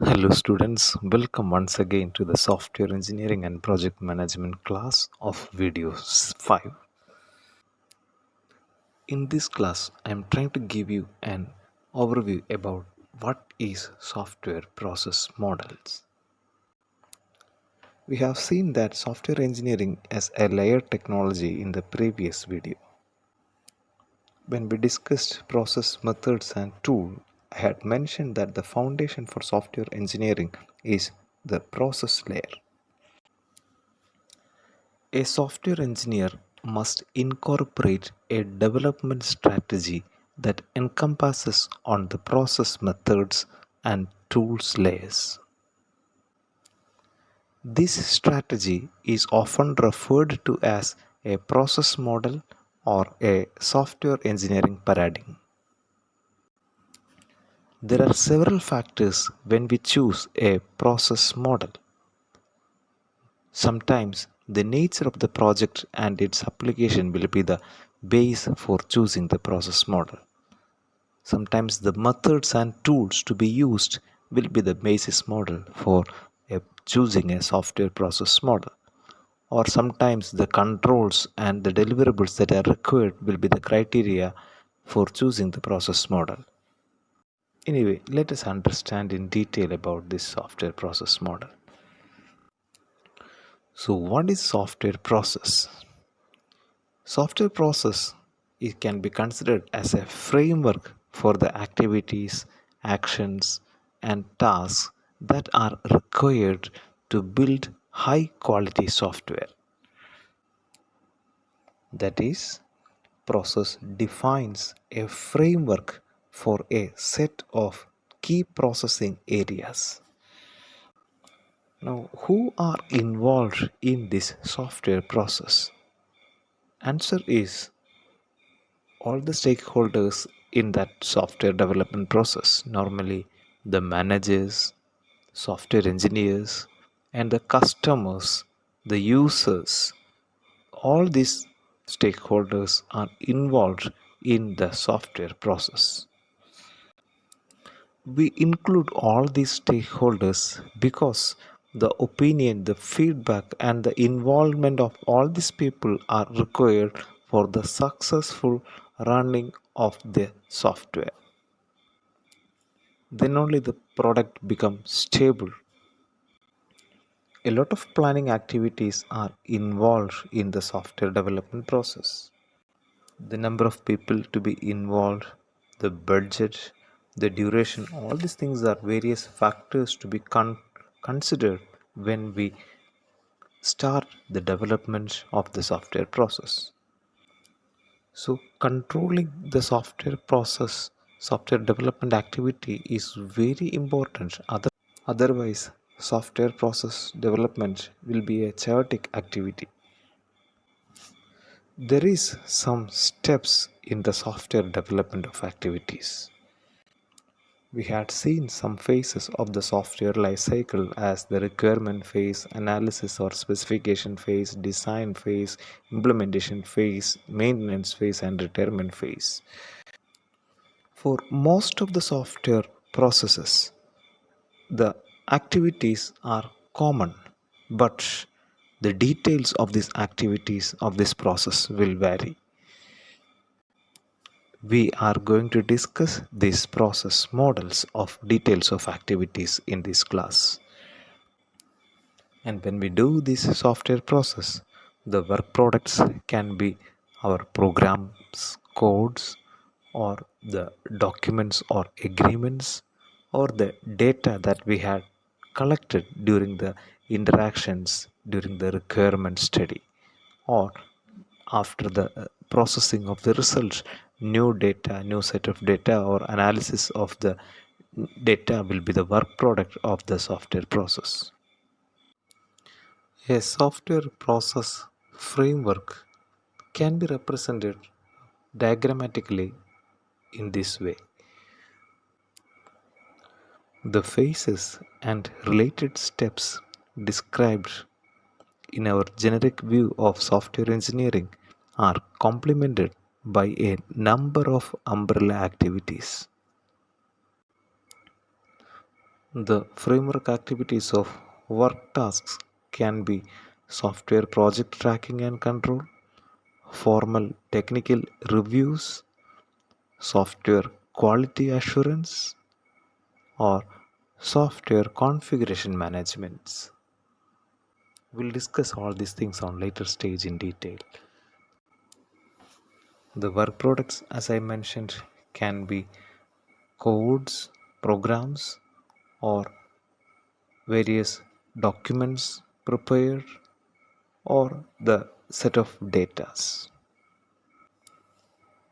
Hello students, welcome once again to the software engineering and project management class of Video5. In this class, I am trying to give you an overview about what is software process models. We have seen that software engineering as a layered technology in the previous video. When we discussed process methods and tools, I had mentioned that the foundation for software engineering is the process layer. A software engineer must incorporate a development strategy that encompasses on the process methods and tools layers. This strategy is often referred to as a process model or a software engineering paradigm. There are several factors when we choose a process model. Sometimes the nature of the project and its application will be the base for choosing the process model. Sometimes the methods and tools to be used will be the basis model for choosing a software process model. Or sometimes the controls and the deliverables that are required will be the criteria for choosing the process model. Anyway, let us understand in detail about this software process model. So what is software process? Software process it can be considered as a framework for the activities, actions, and tasks that are required to build high quality software. That is, process defines a framework for a set of key processing areas. Now, who are involved in this software process? Answer is all the stakeholders in that software development process, normally the managers, software engineers, and the customers, the users, all these stakeholders are involved in the software process. We include all these stakeholders because the opinion, the feedback, and the involvement of all these people are required for the successful running of the software. Then only the product becomes stable. A lot of planning activities are involved in the software development process. The number of people to be involved, the budget, the duration, all these things are various factors to be considered when we start the development of the software process. So controlling the software process, software development activity is very important. Otherwise, software process development will be a chaotic activity. There is some steps in the software development of activities. We had seen some phases of the software lifecycle as the requirement phase, analysis or specification phase, design phase, implementation phase, maintenance phase, and retirement phase. For most of the software processes, the activities are common, but the details of these activities of this process will vary. We are going to discuss these process models of details of activities in this class. And when we do this software process, the work products can be our programs, codes, or the documents or agreements, or the data that we had collected during the interactions during the requirement study, or after the processing of the results, new data, new set of data or analysis of the data will be the work product of the software process. A software process framework can be represented diagrammatically in this way. The phases and related steps described in our generic view of software engineering are complemented by a number of umbrella activities. The framework activities of work tasks can be software project tracking and control, formal technical reviews, software quality assurance, or software configuration management. We'll discuss all these things on later stage in detail. The work products, as I mentioned, can be codes, programs, or various documents prepared, or the set of datas.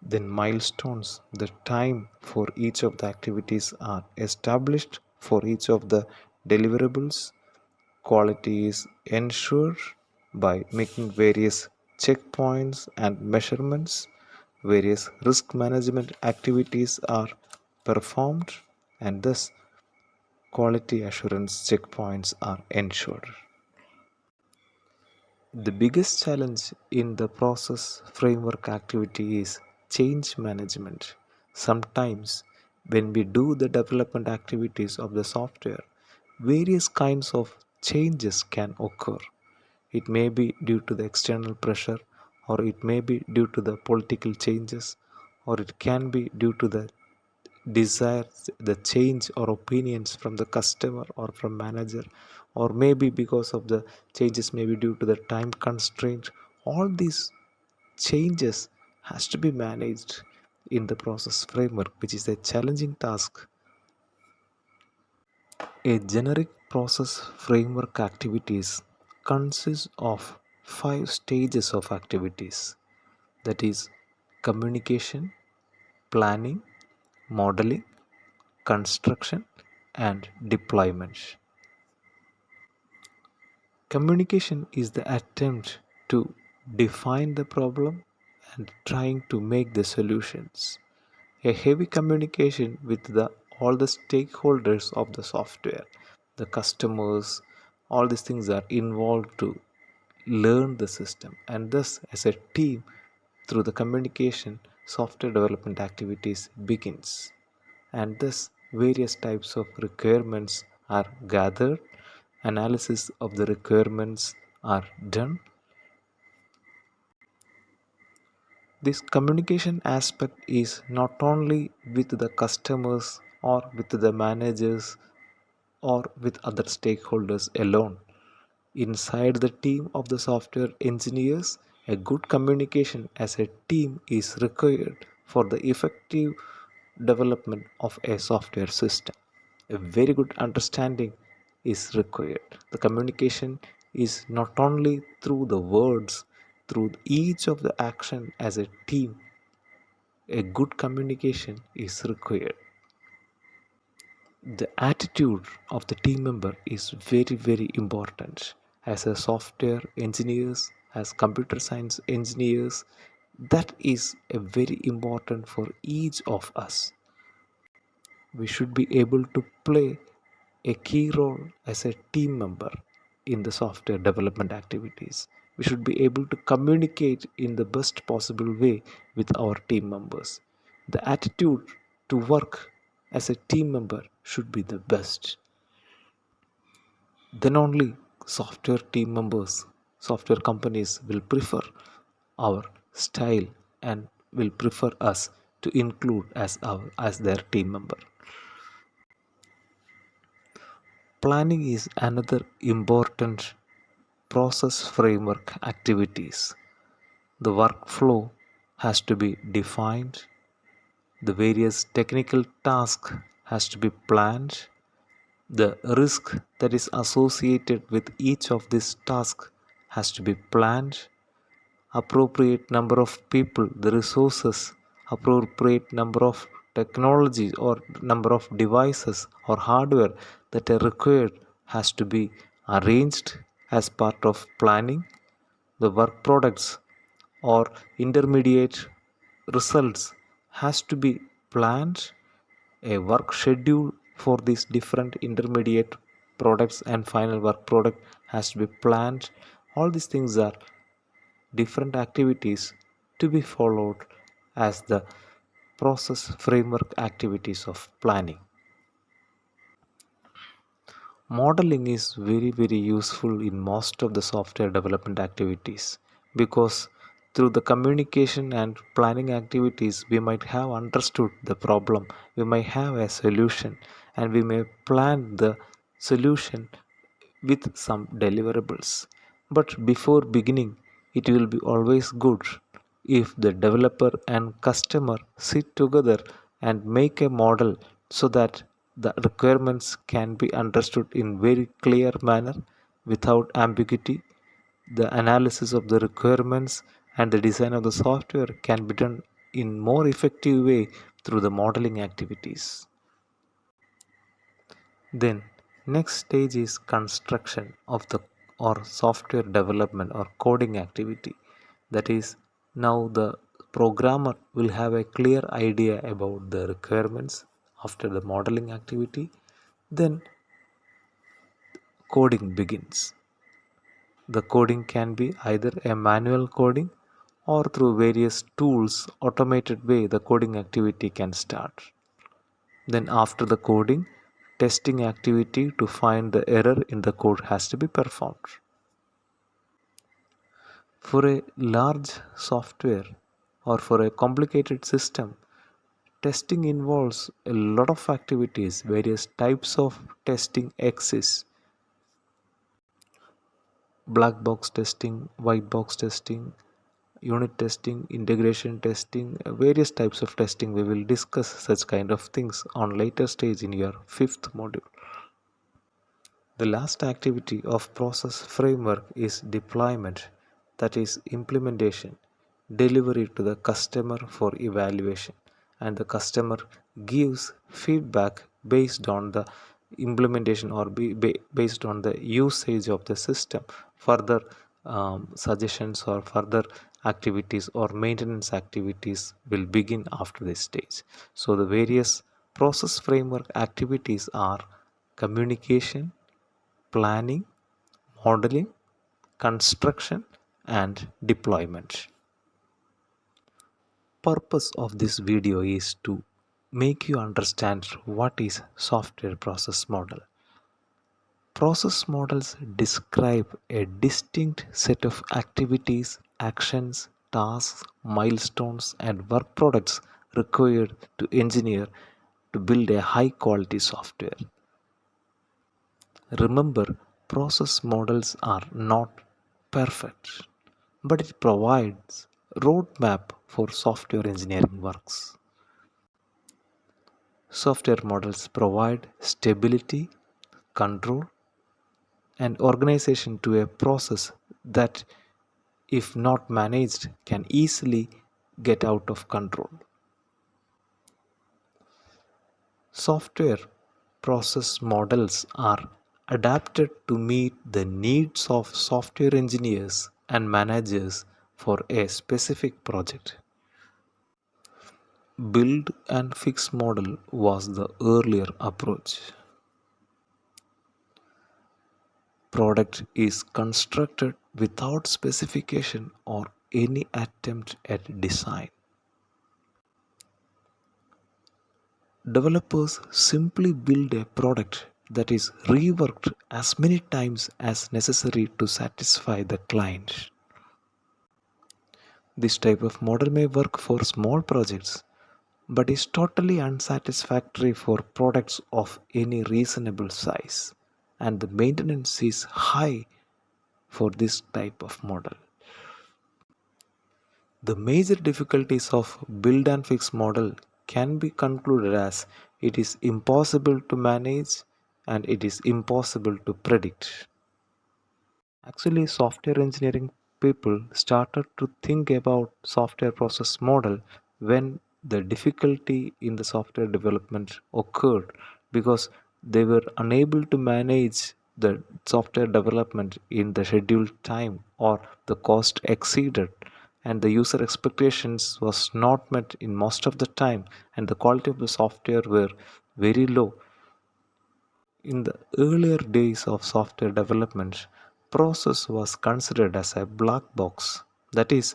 Then milestones, the time for each of the activities are established for each of the deliverables. Quality is ensured by making various checkpoints and measurements. Various risk management activities are performed, and thus quality assurance checkpoints are ensured. The biggest challenge in the process framework activity is change management. Sometimes, when we do the development activities of the software, various kinds of changes can occur. It may be due to the external pressure, or it may be due to the political changes, or it can be due to the desires, the change or opinions from the customer or from manager, or maybe because of the changes maybe due to the time constraint. All these changes has to be managed in the process framework, which is a challenging task. A generic process framework activities consists of 5 stages of activities, that is communication, planning, modeling, construction, and deployment. Communication is the attempt to define the problem and trying to make the solutions. A heavy communication with all the stakeholders of the software, the customers, all these things are involved to learn the system, and thus as a team through the communication software development activities begins, and thus various types of requirements are gathered, analysis of the requirements are done. This communication aspect is not only with the customers or with the managers or with other stakeholders alone. Inside the team of the software engineers, a good communication as a team is required for the effective development of a software system. A very good understanding is required. The communication is not only through the words, through each of the action as a team, a good communication is required. The attitude of the team member is very, very important. As a software engineers, as computer science engineers, that is a very important for each of us. We should be able to play a key role as a team member in the software development activities. We should be able to communicate in the best possible way with our team members. The attitude to work as a team member should be the best. Then only software team members, software companies will prefer our style and will prefer us to include as their team member. Planning is another important process framework activities. The workflow has to be defined, the various technical tasks has to be planned, the risk that is associated with each of these tasks has to be planned, appropriate number of people, the resources, appropriate number of technologies or number of devices or hardware that are required has to be arranged as part of planning. The work products or intermediate results has to be planned. A work schedule for these different intermediate products and final work product has to be planned. All these things are different activities to be followed as the process framework activities of planning. Modeling is very useful in most of the software development activities because through the communication and planning activities we might have understood the problem, we might have a solution, and we may plan the solution with some deliverables. But before beginning, it will be always good if the developer and customer sit together and make a model so that the requirements can be understood in very clear manner without ambiguity. The analysis of the requirements and the design of the software can be done in more effective way through the modeling activities. Then next stage is construction of the or software development or coding activity. That is, now the programmer will have a clear idea about the requirements after the modeling activity. Then coding begins. The coding can be either a manual coding or through various tools, automated way the coding activity can start. Then after the coding, testing activity to find the error in the code has to be performed. For a large software or for a complicated system, testing involves a lot of activities. Various types of testing exist. Black box testing, white box testing, unit testing, integration testing, various types of testing. We will discuss such kind of things on later stage in your fifth module. The last activity of process framework is deployment, that is implementation, delivery to the customer for evaluation, and the customer gives feedback based on the implementation or based on the usage of the system. Further suggestions or further activities or maintenance activities will begin after this stage. So the various process framework activities are communication, planning, modeling, construction, and deployment. Purpose of this video is to make you understand what is software process model. Process models describe a distinct set of activities, actions, tasks, milestones, and work products required to engineer to build a high quality software. Remember, process models are not perfect, but it provides roadmap for software engineering works. Software models provide stability, control, and organization to a process that, if not managed, can easily get out of control. Software process models are adapted to meet the needs of software engineers and managers for a specific project. Build and fix model was the earlier approach. Product is constructed without specification or any attempt at design. Developers simply build a product that is reworked as many times as necessary to satisfy the client. This type of model may work for small projects, but is totally unsatisfactory for products of any reasonable size, and the maintenance is high for this type of model. The major difficulties of build and fix model can be concluded as it is impossible to manage and it is impossible to predict. Actually, software engineering people started to think about software process model when the difficulty in the software development occurred, because they were unable to manage the software development in the scheduled time, or the cost exceeded and the user expectations was not met in most of the time, and the quality of the software were very low. In the earlier days of software development, process was considered as a black box. That is,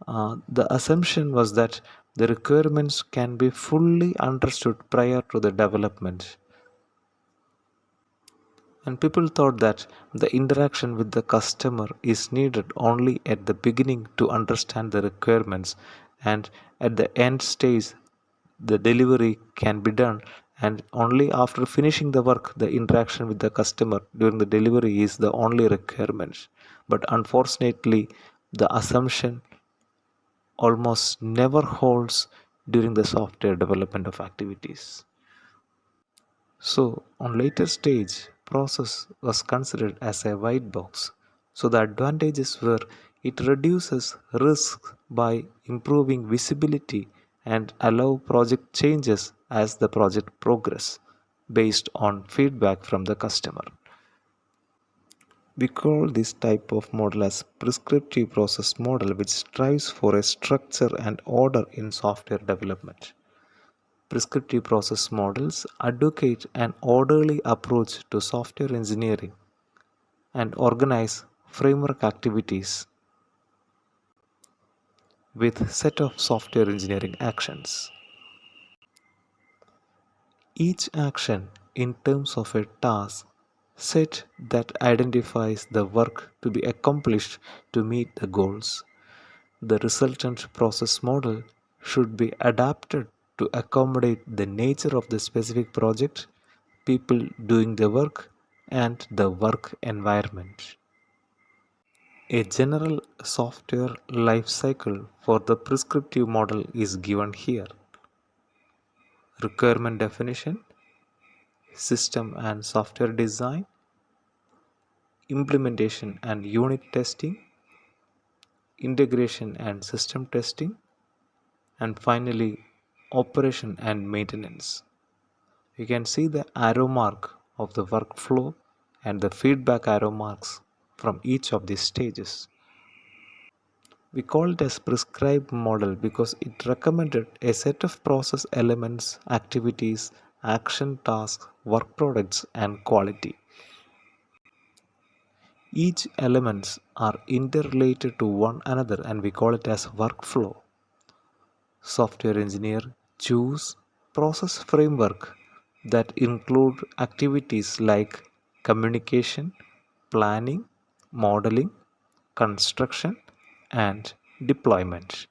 the assumption was that the requirements can be fully understood prior to the development. And people thought that the interaction with the customer is needed only at the beginning to understand the requirements, and at the end stage the delivery can be done, and only after finishing the work the interaction with the customer during the delivery is the only requirement. But unfortunately the assumption almost never holds during the software development of activities. So, on later stage, process was considered as a white box. So, the advantages were it reduces risk by improving visibility and allow project changes as the project progress based on feedback from the customer. We call this type of model as prescriptive process model, which strives for a structure and order in software development. Prescriptive process models advocate an orderly approach to software engineering and organize framework activities with set of software engineering actions. Each action in terms of a task set that identifies the work to be accomplished to meet the goals. The resultant process model should be adapted to accommodate the nature of the specific project, people doing the work, and the work environment. A general software life cycle for the prescriptive model is given here. Requirement definition, system and software design, implementation and unit testing, integration and system testing, and finally operation and maintenance. You can see the arrow mark of the workflow and the feedback arrow marks from each of these stages. We call it as prescribed model because it recommended a set of process elements, activities, action tasks, work products, and quality. Each elements are interrelated to one another and we call it as workflow. Software engineer choose process framework that include activities like communication, planning, modeling, construction, and deployment.